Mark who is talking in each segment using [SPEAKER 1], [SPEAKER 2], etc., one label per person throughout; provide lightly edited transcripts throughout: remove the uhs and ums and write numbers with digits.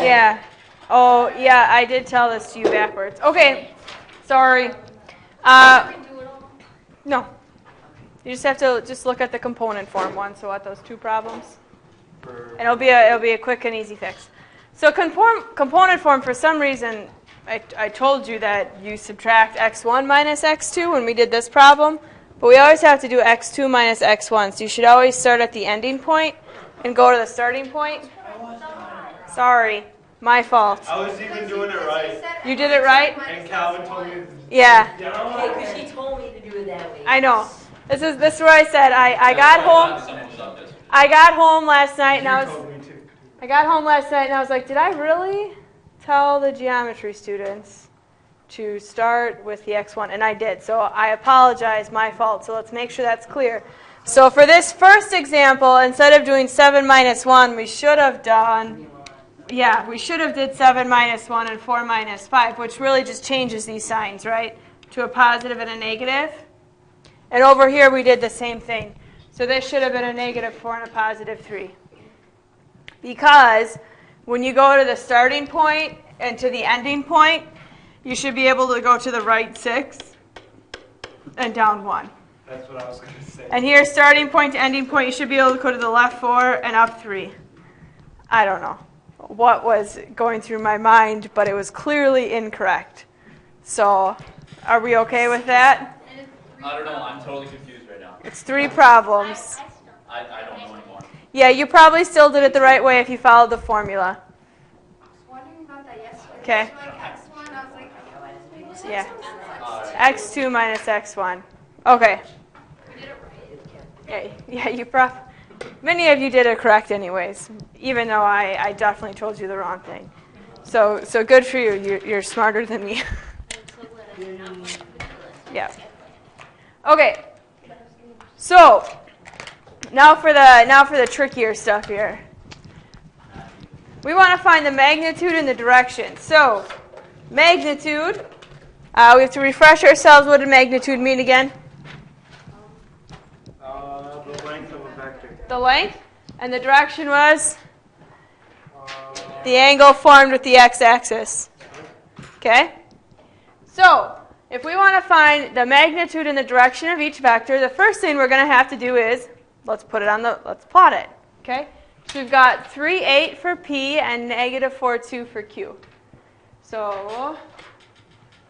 [SPEAKER 1] Yeah. Oh, yeah, I did tell this to you backwards. Okay. Sorry. No. You just have to just look at the component form one, so what, those two problems? And it'll be a quick and easy fix. So component form, for some reason, I told you that you subtract x1 minus x2 when we did this problem, but we always have to do x2 minus x1, so you should always start at the ending point and go to the starting point. Sorry, my fault.
[SPEAKER 2] I was even doing it right.
[SPEAKER 1] You did it right?
[SPEAKER 2] And Calvin told me.
[SPEAKER 1] Yeah.
[SPEAKER 3] Because she told me to do it that way.
[SPEAKER 1] I know. This is where I said I got home. I got home last night and I was like, did I really tell the geometry students to start with the x1? And I did. So I apologize, my fault. So let's make sure that's clear. So for this first example, instead of doing 7 minus 1, we should have done, we should have did 7 minus 1 and 4 minus 5, which really just changes these signs, right, to a positive and a negative. And over here we did the same thing. So this should have been a negative 4 and a positive 3. Because when you go to the starting point and to the ending point, you should be able to go to the right 6 and down 1.
[SPEAKER 2] That's what I was going to say.
[SPEAKER 1] And here, starting point to ending point, you should be able to go to the left 4 and up 3. I don't know what was going through my mind, but it was clearly incorrect. So are we okay with that?
[SPEAKER 4] I don't know. I'm totally confused right now.
[SPEAKER 1] It's 3 problems.
[SPEAKER 4] I don't know anymore.
[SPEAKER 1] Yeah, you probably still did it the right way if you followed the formula.
[SPEAKER 5] I was wondering about that yesterday.
[SPEAKER 1] Okay.
[SPEAKER 5] So like x1, I was like,
[SPEAKER 1] Yeah. x2 minus x1. Okay.
[SPEAKER 5] we did it right.
[SPEAKER 1] Yeah, many of you did it correct anyways, even though I definitely told you the wrong thing. So good for you. You're smarter than me. Yeah. Okay. So now for the trickier stuff here. We want to find the magnitude and the direction. So magnitude. We have to refresh ourselves. What did magnitude mean again?
[SPEAKER 2] The length of a vector.
[SPEAKER 1] The length. And the direction was? The angle formed with the x-axis. Okay? So, if we want to find the magnitude and the direction of each vector, the first thing we're going to have to do is, let's plot it. Okay? So we've got 3, 8 for P and negative 4, 2 for Q. So,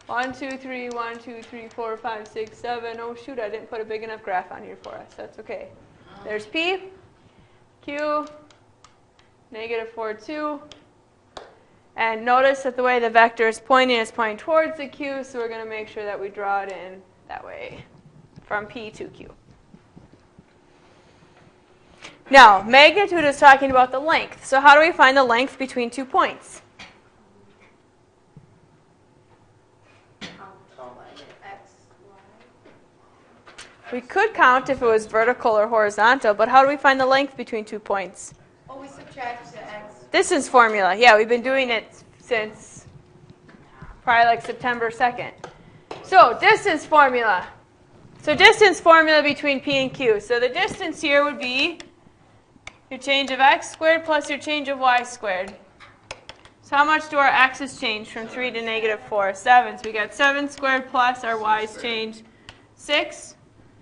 [SPEAKER 1] 1, 2, 3, 1, 2, 3, 4, 5, 6, 7. Oh, shoot, I didn't put a big enough graph on here for us. That's okay. There's P, Q, negative 4, 2. And notice that the way the vector is pointing towards the Q, so we're going to make sure that we draw it in that way, from P to Q. Now, magnitude is talking about the length. So how do we find the length between 2 points? We could count if it was vertical or horizontal, but how do we find the length between 2 points?
[SPEAKER 5] Oh, we subtract the x.
[SPEAKER 1] Distance formula. Yeah, we've been doing it since probably like September 2nd. So distance formula. So distance formula between P and Q. So the distance here would be your change of x squared plus your change of y squared. So how much do our x's change from 3 to negative 4? 7. So we got 7 squared plus our y's change 6.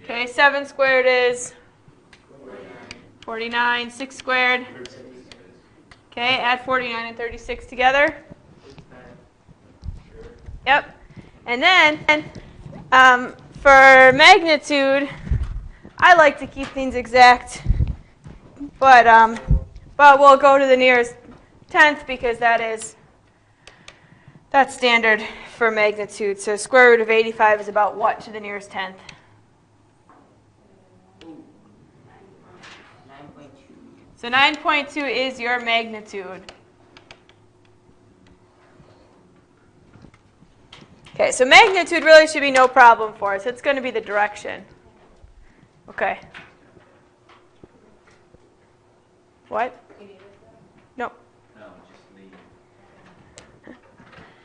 [SPEAKER 1] Okay, 7 squared is 49. 6 squared. Okay, add 49 and 36 together. Yep. And then for magnitude, I like to keep things exact, but we'll go to the nearest tenth because that's standard for magnitude. So square root of 85 is about what to the nearest tenth?
[SPEAKER 3] 9.2.
[SPEAKER 1] So 9.2 is your magnitude. Okay, so magnitude really should be no problem for us. It's going to be the direction. Okay. What? No.
[SPEAKER 4] No, just leave.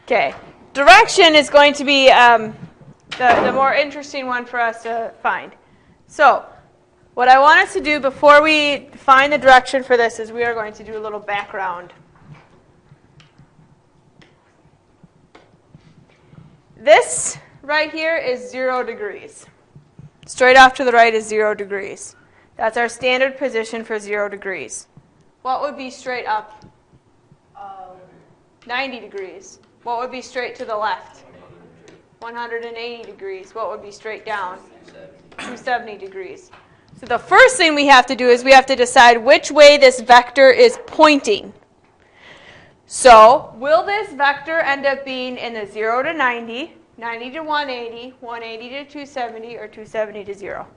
[SPEAKER 1] Okay. Direction is going to be the more interesting one for us to find. So, what I want us to do before we find the direction for this is we are going to do a little background. this right here is 0 degrees. Straight off to the right is 0 degrees. That's our standard position for 0 degrees. What would be straight up? 90 degrees. What would be straight to the left? 180 degrees. What would be straight down? 270 degrees. So the first thing we have to do is we have to decide which way this vector is pointing. So will this vector end up being in the 0 to 90, 90 to 180, 180 to 270, or 270 to 0?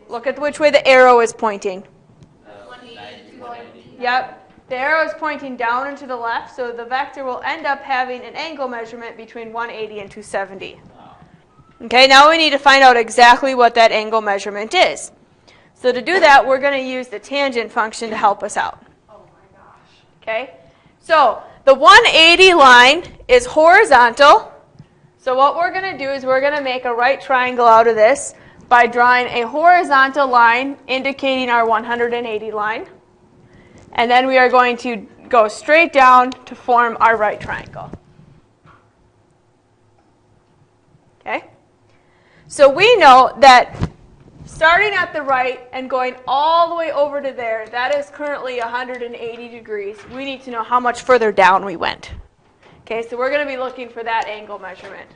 [SPEAKER 1] Look at which way the arrow is pointing.
[SPEAKER 5] 180 to 280.
[SPEAKER 1] Yep. The arrow is pointing down and to the left, so the vector will end up having an angle measurement between 180 and 270. Okay, now we need to find out exactly what that angle measurement is. So to do that, we're going to use the tangent function to help us out.
[SPEAKER 5] Oh my gosh.
[SPEAKER 1] Okay, so the 180 line is horizontal. So what we're going to do is we're going to make a right triangle out of this by drawing a horizontal line indicating our 180 line. And then we are going to go straight down to form our right triangle. Okay? So we know that starting at the right and going all the way over to there, that is currently 180 degrees. We need to know how much further down we went. Okay, so we're going to be looking for that angle measurement.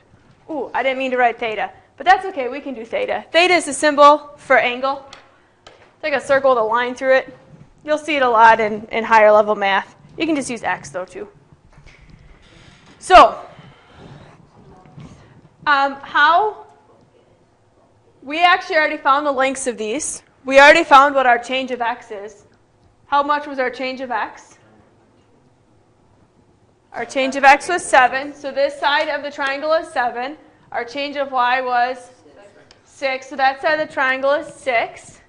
[SPEAKER 1] Ooh, I didn't mean to write theta, but that's okay, we can do theta. Theta is the symbol for angle. It's like a circle with a line through it. You'll see it a lot in higher level math. You can just use x though too. So, we actually already found the lengths of these. We already found what our change of x is. How much was our change of x? Our change of x was 7. So this side of the triangle is 7. Our change of y was 6. So that side of the triangle is 6.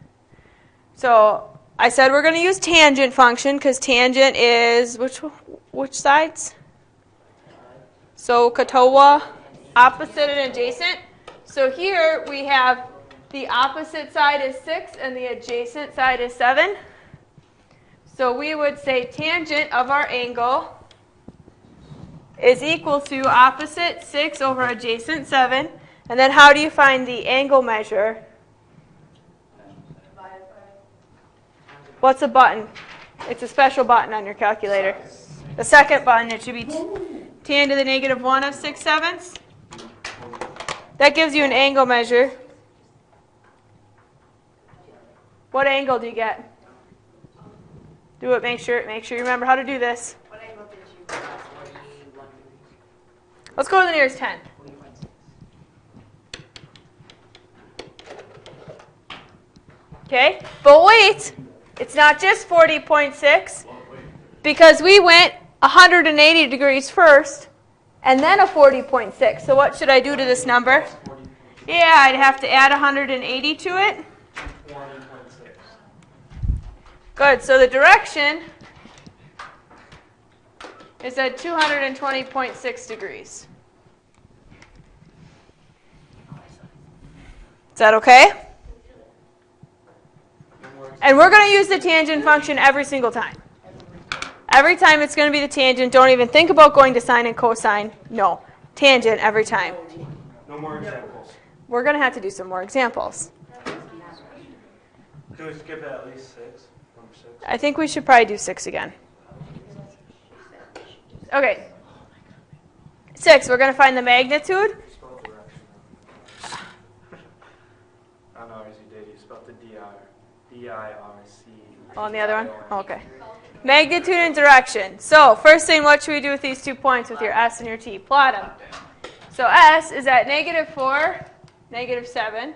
[SPEAKER 1] So I said we're going to use tangent function because tangent is which sides? So katoa, opposite and adjacent. So here we have the opposite side is 6 and the adjacent side is 7. So we would say tangent of our angle is equal to opposite 6 over adjacent 7. And then how do you find the angle measure? What's a button? It's a special button on your calculator. The second button, it should be tan to the negative 1 of 6/7. That gives you an angle measure. What angle do you get? Do it, make sure you remember how to do this.
[SPEAKER 3] What angle did you?
[SPEAKER 1] Let's go to the nearest 10. Okay, but wait, it's not just 40.6 because we went 180 degrees first and then a 40.6. So what should I do to this number? Yeah, I'd have to add 180 to it.
[SPEAKER 2] 20.6.
[SPEAKER 1] Good, so the direction is at 220.6 degrees. Is that okay? And we're going to use the tangent function every single time. Every time it's going to be the tangent. Don't even think about going to sine and cosine. No, tangent every time.
[SPEAKER 2] No more examples.
[SPEAKER 1] We're going to have to do some more examples.
[SPEAKER 2] Can we skip at least 6? Number 6.
[SPEAKER 1] I think we should probably do 6 again. Okay. 6, we're going to find the magnitude.
[SPEAKER 2] Spell direction. I know, as you did. You spelled the D-I-R-C.
[SPEAKER 1] On the other one? Okay. Magnitude and direction. So first thing, what should we do with these 2 points with your S and your T? Plot them. So S is at negative 4, negative 7.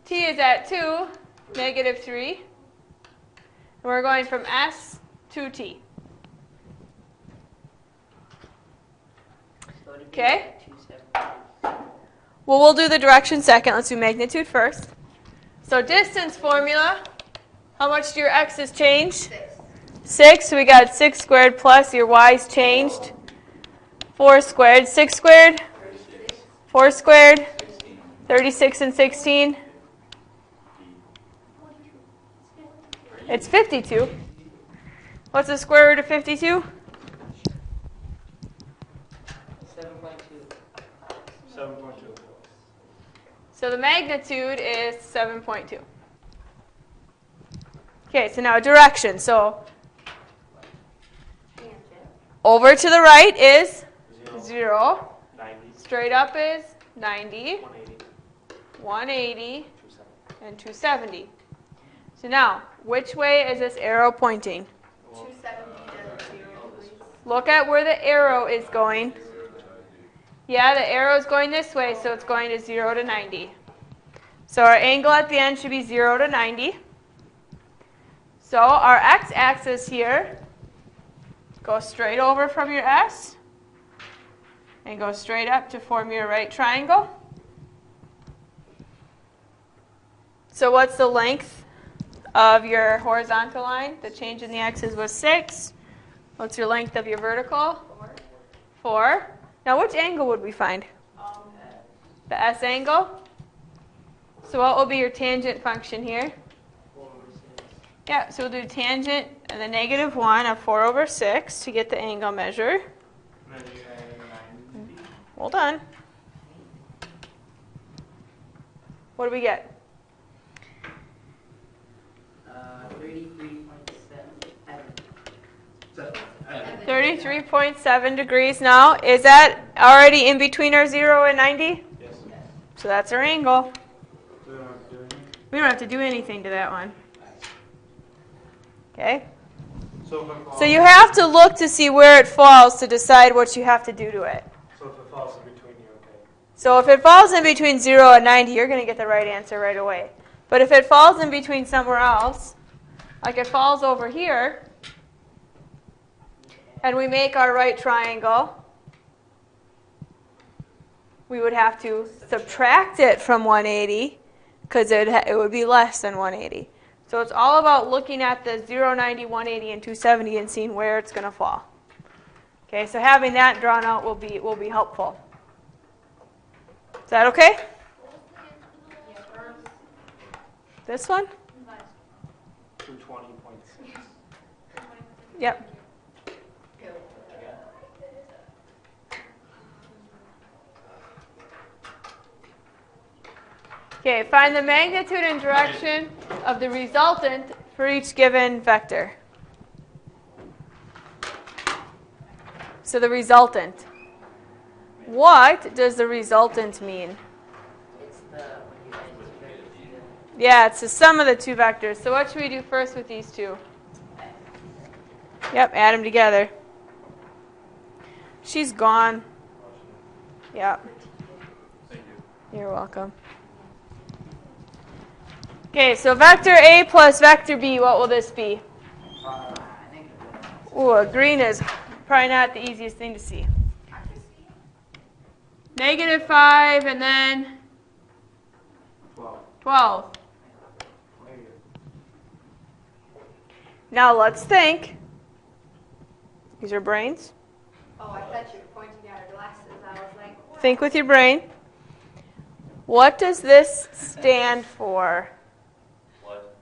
[SPEAKER 1] T is at 2, negative 3. And we're going from S to T. Okay? Well, we'll do the direction second. Let's do magnitude first. So distance formula, how much do your x's changed? 6. So we got 6 squared plus your y's changed. 4 squared. 6 squared? 4 squared? 36 and 16? It's 52. What's the square root of 52? So the magnitude is 7.2. Okay, so now direction. So over to the right is 0.
[SPEAKER 2] 90,
[SPEAKER 1] Straight up is 90,
[SPEAKER 2] 180,
[SPEAKER 1] 180,
[SPEAKER 2] 270.
[SPEAKER 1] and 270. So now, which way is this arrow pointing?
[SPEAKER 5] 270 to 0 degrees.
[SPEAKER 1] Look at where the arrow is going. Yeah, the arrow is going this way, so it's going to 0 to 90. So our angle at the end should be 0 to 90. So our x-axis here goes straight over from your S and goes straight up to form your right triangle. So what's the length of your horizontal line? The change in the x's was 6. What's your length of your vertical? 4. Now which angle would we find? The S angle. So what will be your tangent function here? Yeah, so we'll do tangent and the -1 of 4 over 6 to get the angle measure.
[SPEAKER 2] And then you add 90.
[SPEAKER 1] Hold on. What do we get?
[SPEAKER 3] 33.7.
[SPEAKER 1] 33.7 degrees now. Is that already in between our 0 and 90?
[SPEAKER 2] Yes.
[SPEAKER 1] So that's our angle.
[SPEAKER 2] So we don't have to do anything.
[SPEAKER 1] We don't have to do anything to that one. Okay?
[SPEAKER 2] So if it falls,
[SPEAKER 1] So you have to look to see where it falls to decide what you have to do to it.
[SPEAKER 2] So if it falls in between, you okay?
[SPEAKER 1] So if it falls in between 0 and 90, you're going to get the right answer right away. But if it falls in between somewhere else, like it falls over here, and we make our right triangle, we would have to subtract it from 180 because it would be less than 180. So it's all about looking at the 0, 90, 180, and 270 and seeing where it's going to fall. Okay, so having that drawn out will be helpful. Is that okay? This one?
[SPEAKER 2] 220.6.
[SPEAKER 1] Yep. Okay, find the magnitude and direction of the resultant for each given vector. So the resultant. What does the resultant mean?
[SPEAKER 3] It's the, when you add two vectors together.
[SPEAKER 1] Yeah, it's the sum of the two vectors. So what should we do first with these two? Yep, add them together. She's gone. Yep.
[SPEAKER 4] Thank you.
[SPEAKER 1] You're welcome. Okay, so vector A plus vector B, what will this be? Ooh, a green is probably not the easiest thing to see. -5 and then 12. Now let's think. Use your brains.
[SPEAKER 5] Oh, I thought you were pointing at her glasses. I was like, what?
[SPEAKER 1] Think with your brain. What does this stand for?
[SPEAKER 4] What?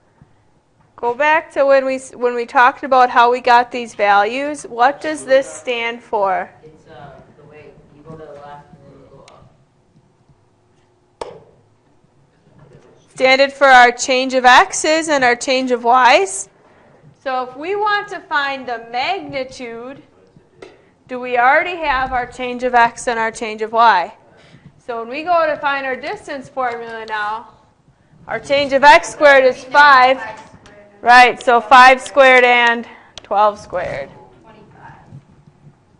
[SPEAKER 1] Go back to when we talked about how we got these values. What does this stand for?
[SPEAKER 3] It's the way you go to the left and then you go up.
[SPEAKER 1] Standard for our change of x's and our change of y's. So if we want to find the magnitude, do we already have our change of x and our change of y? So when we go to find our distance formula now, our change of x squared is 5. Right, so 5 squared and 12 squared.
[SPEAKER 5] 25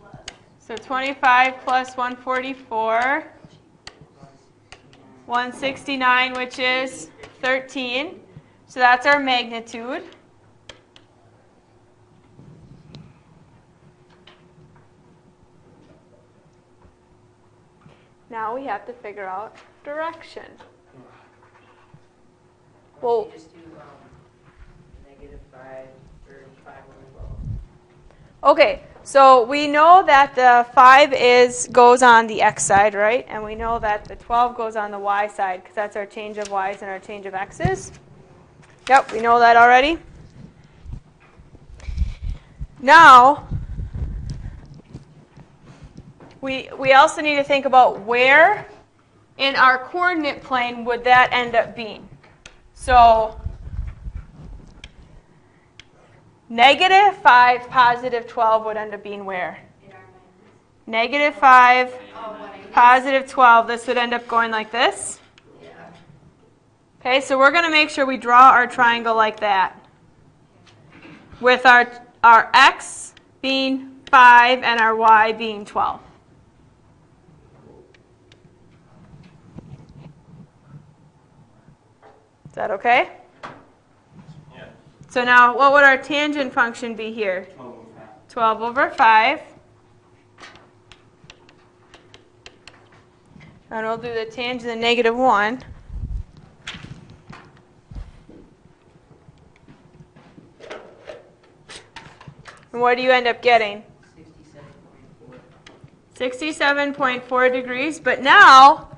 [SPEAKER 5] plus.
[SPEAKER 1] So 25 plus 144, 169, which is 13. So that's our magnitude. Now we have to figure out direction. Well,
[SPEAKER 3] You just do -5, 35 on the low.
[SPEAKER 1] okay, so we know that the 5 goes on the x side, right? And we know that the 12 goes on the y side because that's our change of y's and our change of x's. Yep, we know that already. Now, we also need to think about where in our coordinate plane would that end up being? So -5, +12 would end up being where?
[SPEAKER 5] In our minds.
[SPEAKER 1] -5,
[SPEAKER 5] Oh, 180.
[SPEAKER 1] +12. This would end up going like this.
[SPEAKER 5] Yeah.
[SPEAKER 1] Okay, so we're going to make sure we draw our triangle like that. With our x being 5 and our y being 12. Is that okay?
[SPEAKER 4] Yeah.
[SPEAKER 1] So now, what would our tangent function be here? 12 over 5. And we'll do the tangent of -1. And what do you end up getting?
[SPEAKER 3] 67.4.
[SPEAKER 1] 67.4 degrees. But now,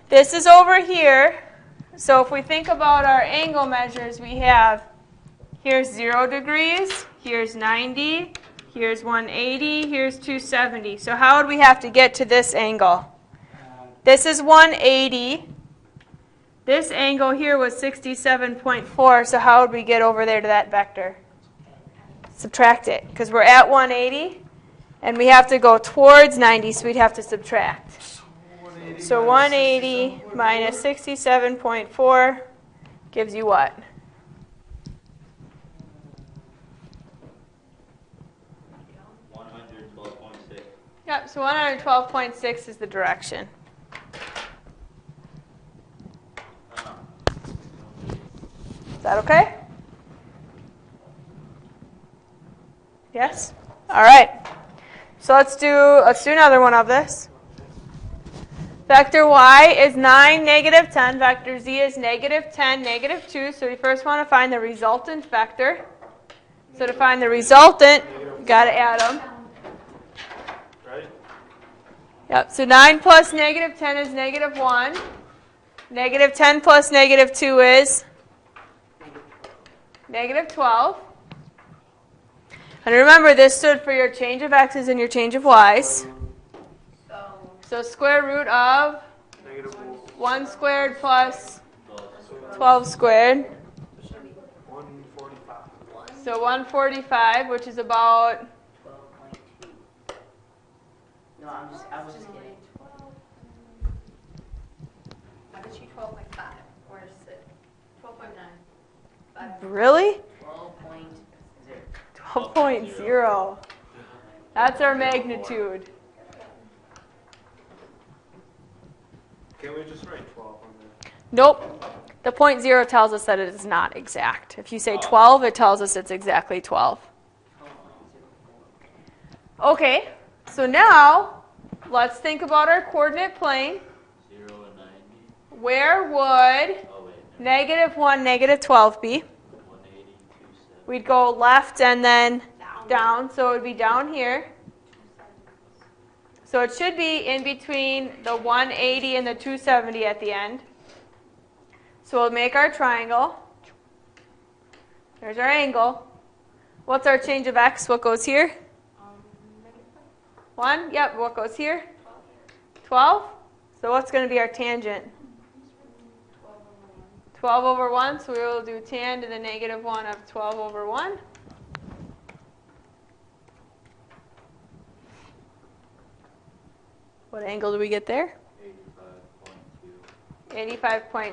[SPEAKER 1] this is over here. So if we think about our angle measures, we have, here's 0 degrees, here's 90, here's 180, here's 270. So how would we have to get to this angle? This is 180. This angle here was 67.4. So how would we get over there to that vector? Subtract it, because we're at 180, and we have to go towards 90, so we'd have to subtract. So 180 minus 67.4 gives you what? Yep, so 112.6 is the direction. Is that okay? Yes? All right. So let's do another one of this. Vector y is 9, -10. Vector z is -10, -2. So we first want to find the resultant vector. So to find the resultant, you got to add them.
[SPEAKER 2] Right?
[SPEAKER 1] Yep. So 9 plus -10 is -1. -10 plus -2 is -12. And remember, this stood for your change of x's and your change of y's. So square root of
[SPEAKER 2] -1.
[SPEAKER 1] 1 squared plus 12 squared.
[SPEAKER 2] 145.
[SPEAKER 1] So 145, which is about
[SPEAKER 3] 12.2. No, I was just kidding.
[SPEAKER 5] I bet you 12.5 or 6. 12.9.
[SPEAKER 1] really
[SPEAKER 3] 12.0.
[SPEAKER 1] 12.0. That's our magnitude.
[SPEAKER 2] Can't we just write 12 on there?
[SPEAKER 1] Nope. The point 0 tells us that it is not exact. If you say 12, it tells us it's exactly 12. Okay, so now let's think about our coordinate plane.
[SPEAKER 4] 0 and 90.
[SPEAKER 1] Where would
[SPEAKER 4] Oh, wait.
[SPEAKER 1] -1, -12 be?
[SPEAKER 4] 180, 270.
[SPEAKER 1] We'd go left and then down, so it would be down here. So it should be in between the 180 and the 270 at the end. So we'll make our triangle. There's our angle. What's our change of x? What goes here? 1? Yep, what goes here? 12? So what's going to be our tangent? 12 over 1, so we will do tan to the -1 of 12 over 1. What angle do we get there?
[SPEAKER 4] 85.2.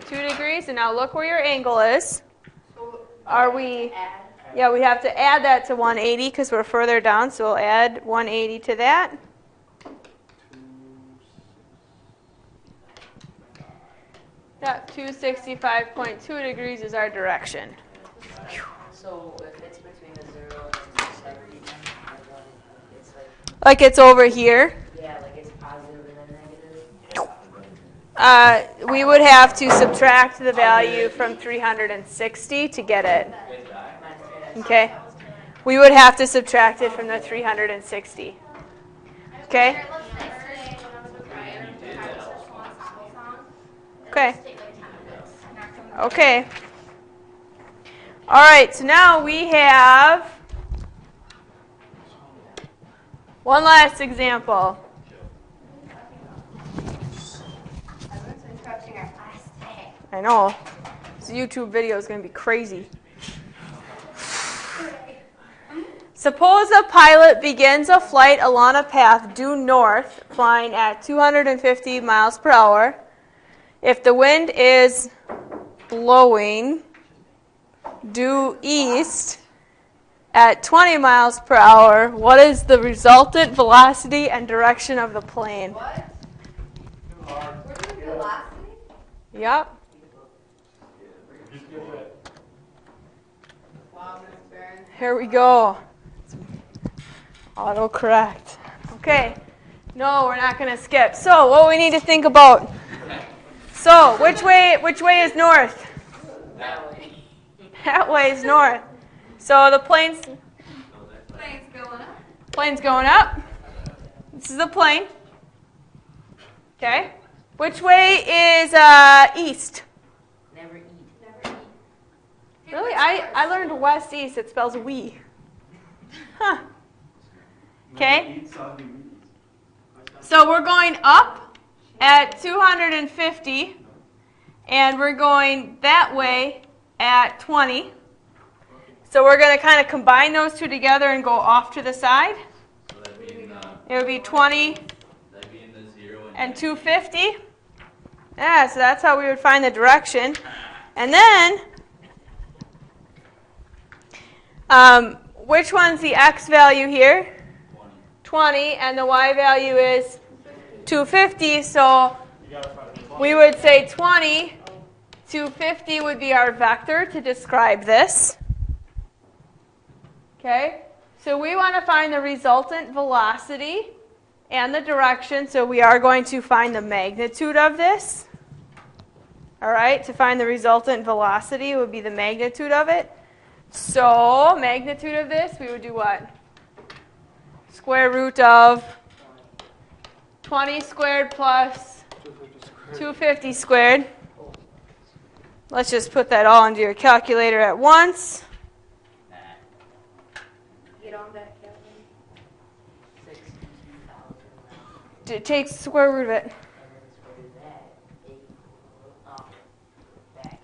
[SPEAKER 1] 85.2 degrees. And now look where your angle is. Are we... Yeah, we have to add that to 180 because we're further down, so we'll add 180 to that. Yeah, 265.2 degrees is our direction.
[SPEAKER 3] So if it's between the 0 and the 270, it's
[SPEAKER 1] Like it's over here.
[SPEAKER 3] yeah, like it's positive and then negative.
[SPEAKER 1] We would have to subtract the value from 360 to get it. Okay? We would have to subtract it from the 360. Okay? Okay. Okay. All right, so now we have one last example. I know. This YouTube video is going to be crazy. Suppose a pilot begins a flight along a path due north, flying at 250 miles per hour. If the wind is blowing due east at 20 miles per hour, what is the resultant velocity and direction of the plane?
[SPEAKER 5] What? We're doing velocity?
[SPEAKER 1] Yep.
[SPEAKER 5] Wow, Miss Barron.
[SPEAKER 1] Here we go. Autocorrect. Okay. No, we're not going to skip. So, what we need to think about. So, which way is north?
[SPEAKER 3] That way.
[SPEAKER 1] That way is north. So the plane's
[SPEAKER 5] Plane's going up.
[SPEAKER 1] This is the plane. Okay. Which way is east?
[SPEAKER 3] Never eat.
[SPEAKER 5] Never eat. Hey,
[SPEAKER 1] Really?
[SPEAKER 5] what's
[SPEAKER 1] I
[SPEAKER 5] yours?
[SPEAKER 1] learned west east. It spells we. Huh. Okay. So we're going up at 250, and we're going that way at 20. So we're going to kind of combine those two together and go off to the side.
[SPEAKER 4] So that'd be in,
[SPEAKER 1] It would be 20
[SPEAKER 4] that'd be in the 0
[SPEAKER 1] and 250. Yeah, so that's how we would find the direction. And then, which one's the x value here? 20, and the y value is 250. So we would say 20, 250 would be our vector to describe this. Okay, so we want to find the resultant velocity and the direction, so we are going to find the magnitude of this. All right, to find the resultant velocity would be the magnitude of it. So, magnitude of this, we would do what? Square root of 20 squared plus 250 squared. Let's just put that all into your calculator at once.
[SPEAKER 5] Get on that, Kevin.
[SPEAKER 3] 62,000.
[SPEAKER 1] Take the square root of it.
[SPEAKER 3] And then what is that? 8 up, back.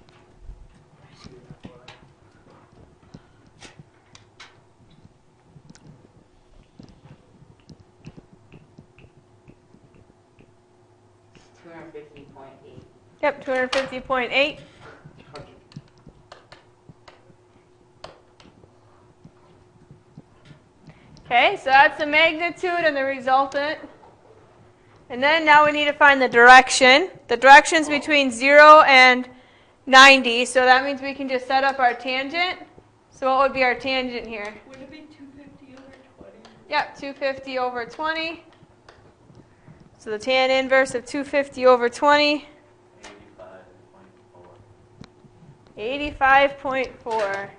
[SPEAKER 3] $250.8.
[SPEAKER 1] Yep, 250.8. Okay, so that's the magnitude and the resultant. And then now we need to find the direction. The direction's between 0 and 90, so that means we can just set up our tangent. So what would be our tangent here?
[SPEAKER 6] Would it be 250 over 20?
[SPEAKER 1] Yep, 250 over 20. So the tan inverse of 250 over 20,
[SPEAKER 4] 85.4.
[SPEAKER 1] 85.4.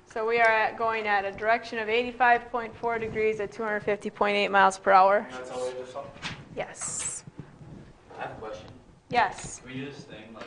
[SPEAKER 1] So we are going at a direction of 85.4 degrees at 250.8 miles per hour.
[SPEAKER 2] That's all we just saw.
[SPEAKER 1] Yes.
[SPEAKER 4] I have a question.
[SPEAKER 1] Yes.
[SPEAKER 4] Can we do this thing like